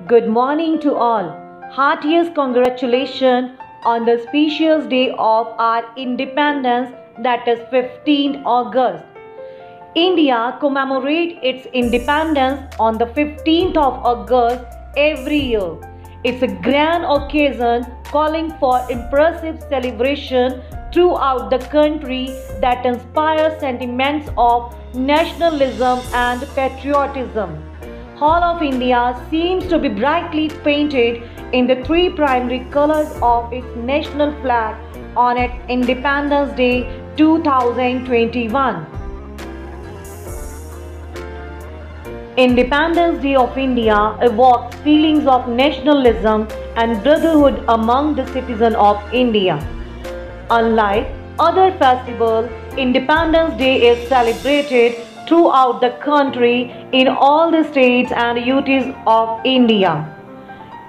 Good morning to all. Heartiest congratulations on the specious day of our independence, that is 15th August. India commemorates its independence on the 15th of August every year. It's a grand occasion calling for impressive celebration throughout the country that inspires sentiments of nationalism and patriotism. All of India seems to be brightly painted in the three primary colors of its national flag on its Independence Day 2021. Independence Day of India evokes feelings of nationalism and brotherhood among the citizens of India. Unlike other festivals, Independence Day is celebrated throughout the country in all the states and UTs of India.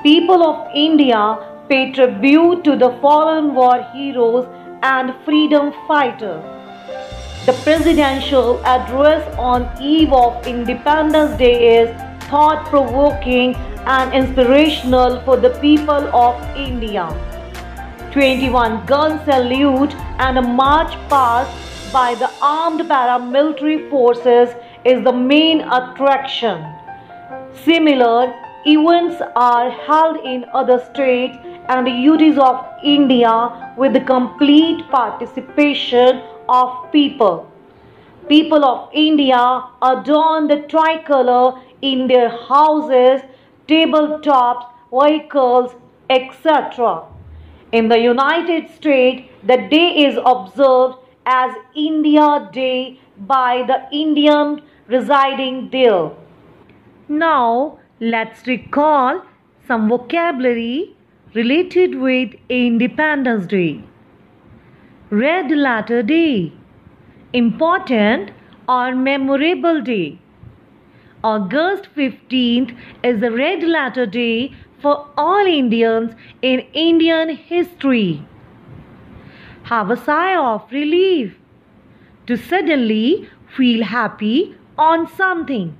People of India pay tribute to the fallen war heroes and freedom fighters. The presidential address on eve of Independence Day is thought-provoking and inspirational for the people of India. 21 gun salute and a march past by the armed paramilitary forces is the main attraction. Similar events are held in other states and UTs of India with the complete participation of people. People of India adorn the tricolor in their houses, tabletops, vehicles, etc. In the United States, the day is observed as India Day by the Indians residing there. Now, let's recall some vocabulary related with Independence Day. Red Letter Day, important or memorable day. August 15th is the Red Letter Day for all Indians in Indian history. Have a sigh of relief, to suddenly feel happy on something.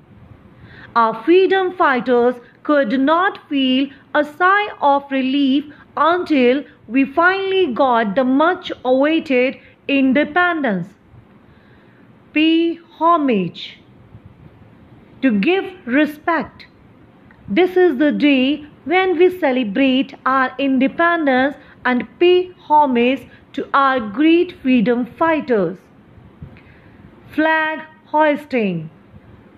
Our freedom fighters could not feel a sigh of relief until we finally got the much awaited independence. Pay homage, to give respect. This is the day when we celebrate our independence and pay homage to our great freedom fighters. Flag hoisting,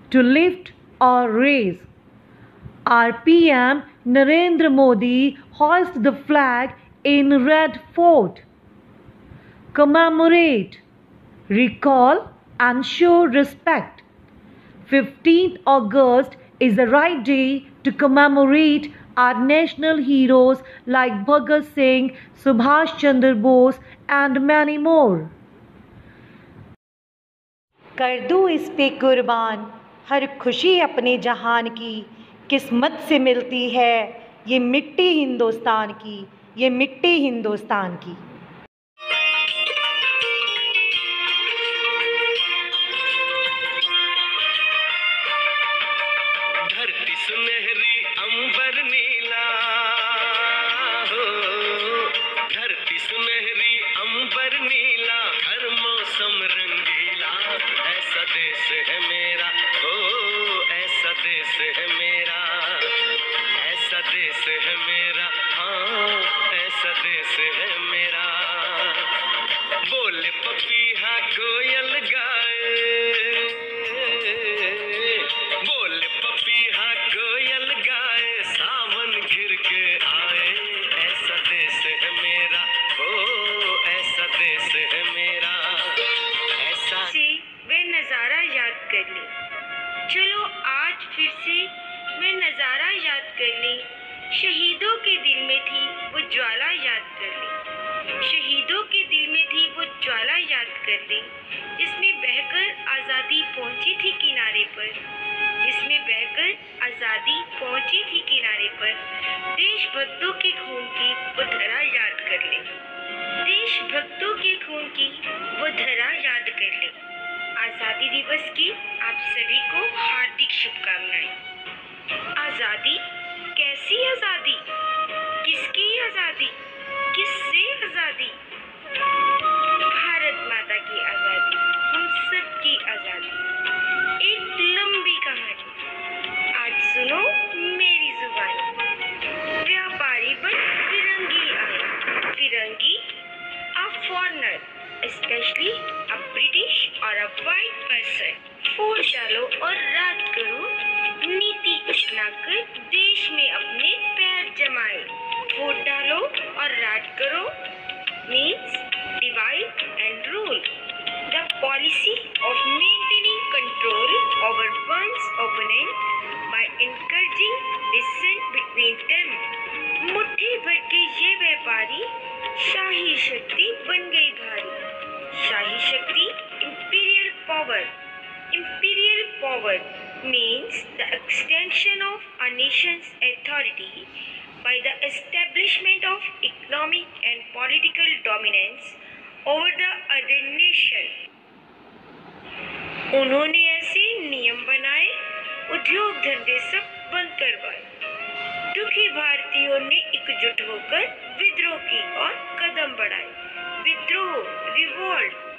to lift or raise. Our PM Narendra Modi hoists the flag in Red Fort. Commemorate, recall and show respect. 15th August is the right day to commemorate our national heroes like Bhagat Singh, Subhash Chandra Bose and many more. कर दूँ इस पे कुर्बान हर खुशी अपने जहान की, किस्मत से मिलती है ये मिट्टी हिंदुस्तान की, ये मिट्टी हिंदुस्तान की। धरती सुनहरी अंबर नीला हो, धरती सुनहरी अंबर नीला, हर मौसम रंगीला, ऐसा देश है मेरा, हो ऐसा देश है मेरा, ऐसा देश है मेरा, हाँ ऐसा देश है मेरा। बोले पपीहा कोयल गाए, बोले पपीहा कोयल गाए, सावन घिर के आए, ऐसा देश है मेरा, हो ऐसा देश है मेरा, ऐसा से वे नज़ारा याद कर ले। चलो आज फिर से वे नज़ारा याद कर ले, शहीदों के दिल में थी वो ज्वाला याद कर ले, शहीदों के दिल में थी वो ज्वाला याद कर ले, जिसमें बहकर आज़ादी पहुंची थी किनारे पर, जिसमें बहकर आज़ादी पहुंची थी किनारे पर। देशभक्तों के खून की वो धरा याद कर ले, देशभक्तों के खून की वो धरा याद कर ले। आज़ादी दिवस की आप सभी को हार्दिक शुभकामनाएं। आज़ादी आज़ादी? कैसी आज़ादी? किसकी आज़ादी? किससे आज़ादी? भारत माता की आज़ादी, हम सबकी आज़ादी। एक लंबी कहानी, आज सुनो मेरी जुबानी। व्यापारी पर फिरंगी आए। फिरंगी, a foreigner, especially a British or a white person। फूट डालो और राज करो, नीति अपनाकर देश में अपने पैर जमाए। फूट डालो और राज करो means divide and rule. The policy of maintaining control over one's opponent by encouraging dissent between them। मुट्ठी भर के ये व्यापारी शाही शक्ति बन गई भारी। शाही शक्ति imperial power। Imperial power means the extension of a nation's authority by the establishment of economic and political dominance over the other nation। उन्होंने ऐसे नियम बनाए, उद्योग धंधे सब बंद करवाए। दुखी भारतीयों ने एकजुट होकर विद्रोह की और कदम बढ़ाए। विद्रोह, revolt.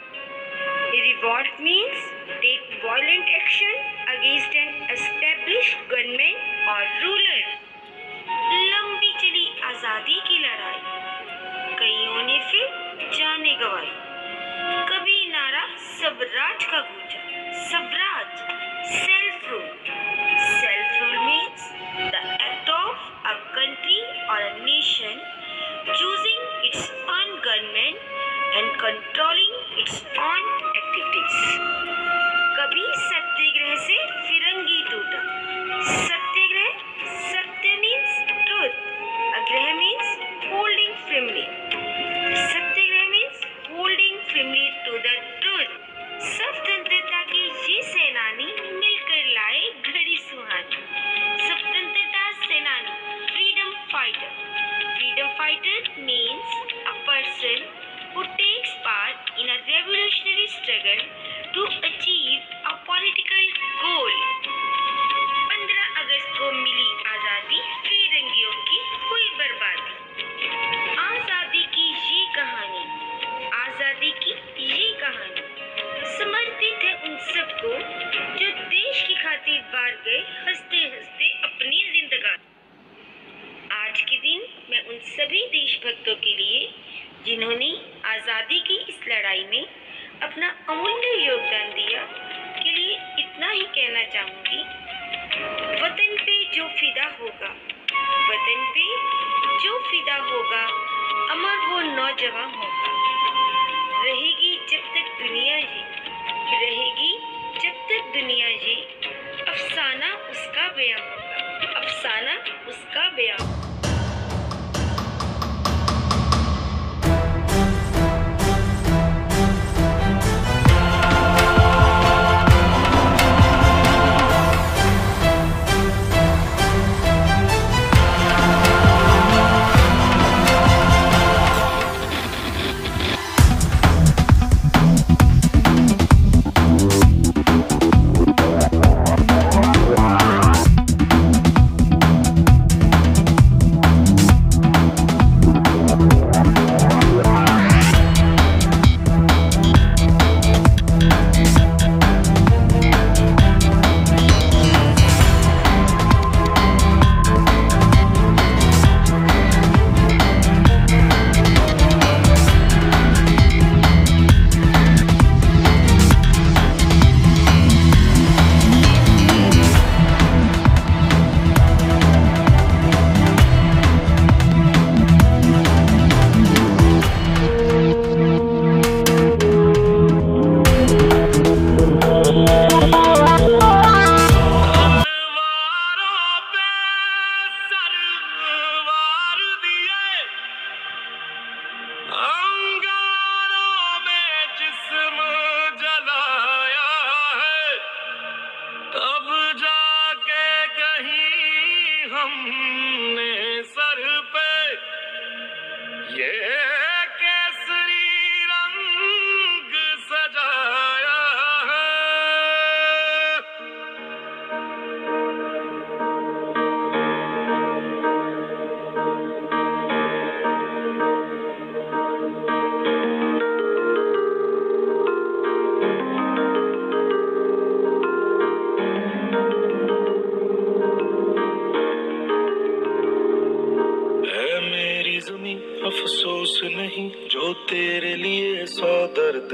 Revolt means take violent action against an established government or ruler। लंबी चली आजादी की लड़ाई, कईयों ने फिर जाने गंवाई। कभी नारा स्वराज का गूंजा। Swaraj, self rule. Self rule means the act of a country or a nation choosing its own government and controlling its own activities। कभी सत्याग्रह से फिरंगी टूटा। सत्याग्रह, सत्य means truth, अग्रह means holding firmly। Satyagraha means holding firmly to the truth। स्वतंत्रता के ये सेनानी मिलकर लाए घड़ी सुहानी। स्वतंत्रता सेनानी, freedom fighter। Freedom fighter means a person who takes part in a revolutionary struggle to achieve a political goal। 15 अगस्त को मिली आज़ादी, फिरंगियों की हुई बर्बादी। आज़ादी की ये कहानी, आज़ादी की ये कहानी समर्पित है उन सबको जो देश की खातिर बार गए हंसते हंसते अपनी जिंदगानी। आज के दिन मैं उन सभी देशभक्तों के लिए जिन्होंने आज़ादी की इस लड़ाई में अपना अमूल्य योगदान दिया के लिए इतना ही कहना चाहूँगी। वतन पे जो फिदा होगा, वतन पे जो फिदा होगा, अमर वो नौजवान होगा। रहेगी जब तक दुनिया ये, रहेगी जब तक दुनिया ये, अफसाना उसका बयां होगा, अफसाना उसका बयां होगा।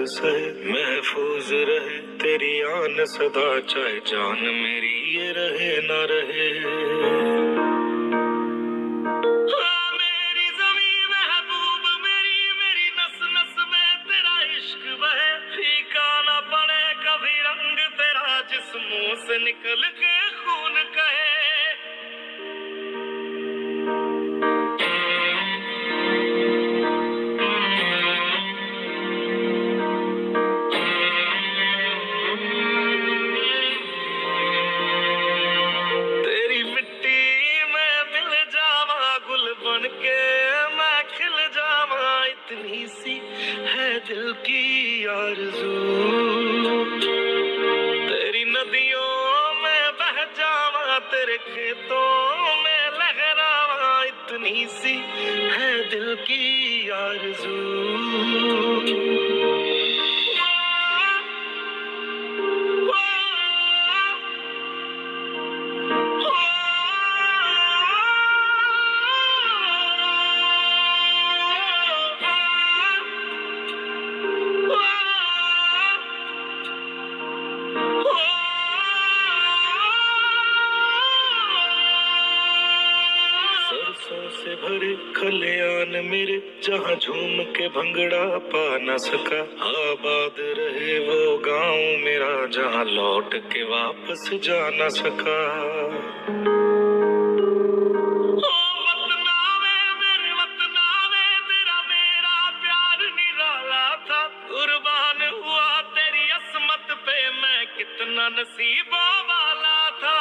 सहे महफूज रहे तेरी आन सदा, चाहे जान मेरी ये रहे ना रहे। मेरी ज़मीं महबूब मेरी, मेरी नस नस में तेरा इश्क बहे, फीका ना पड़े कभी रंग तेरा, जिस मुंह से निकल के खून कहे। इतनी सी है दिल की आरज़ू, तेरी नदियों में बह जावा, तेरे खेतों में लहरावा, इतनी सी है दिल की आरज़ू। सरसों से भरे खलियान मेरे, जहाँ झूम के भंगड़ा पा न सका, आबाद रहे वो गांव मेरा, जहाँ लौट के वापस जा न सका। ओ वतनावे मेरे वतनावे, तेरा मेरा प्यार निराला था, कुर्बान हुआ तेरी असमत पे मैं, कितना नसीबों वाला था।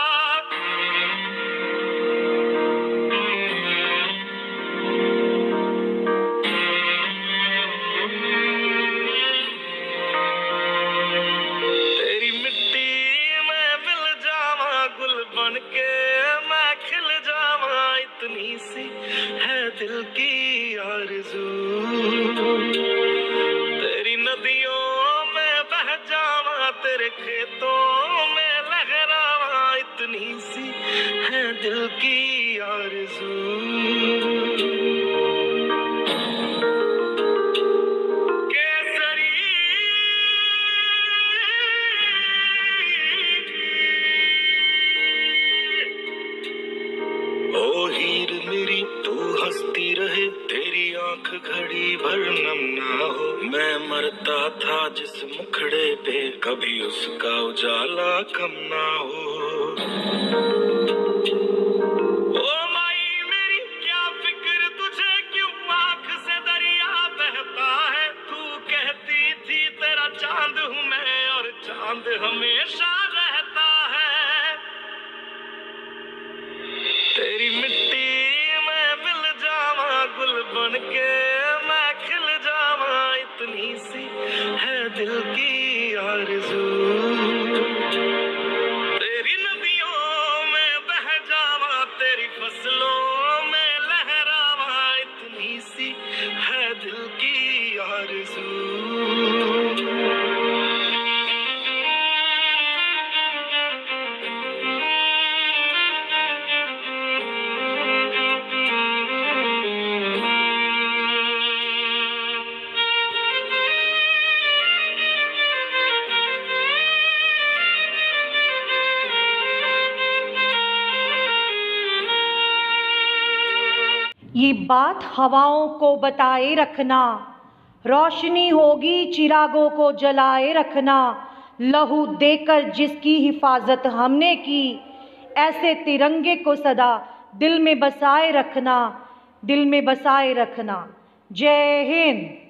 मैं खिल जावा, इतनी सी है दिल की आरज़ू, तेरी नदियों में बह जावा, तेरे खेतों में लहरावा, इतनी सी है दिल की आरज़ू। हंसती रहे तेरी आंख घड़ी भर नम ना हो, मैं मरता था जिस मुखड़े पे, कभी उसका उजाला कम ना हो। ओ माई मेरी क्या फिक्र तुझे, क्यों आंख से दरिया बहता है, तू कहती थी तेरा चांद हूँ मैं, और चांद हमेशा रहता है। तेरी मिट्टी गुल बन के मैं खिल जावा, इतनी सी है दिल की आरज़ू, तेरी नदियों में बह जावा, तेरी फसलों में लहरावा, इतनी सी है दिल की आरज़ू। ये बात हवाओं को बताए रखना, रोशनी होगी चिरागों को जलाए रखना, लहू देकर जिसकी हिफाजत हमने की, ऐसे तिरंगे को सदा दिल में बसाए रखना, दिल में बसाए रखना। जय हिंद।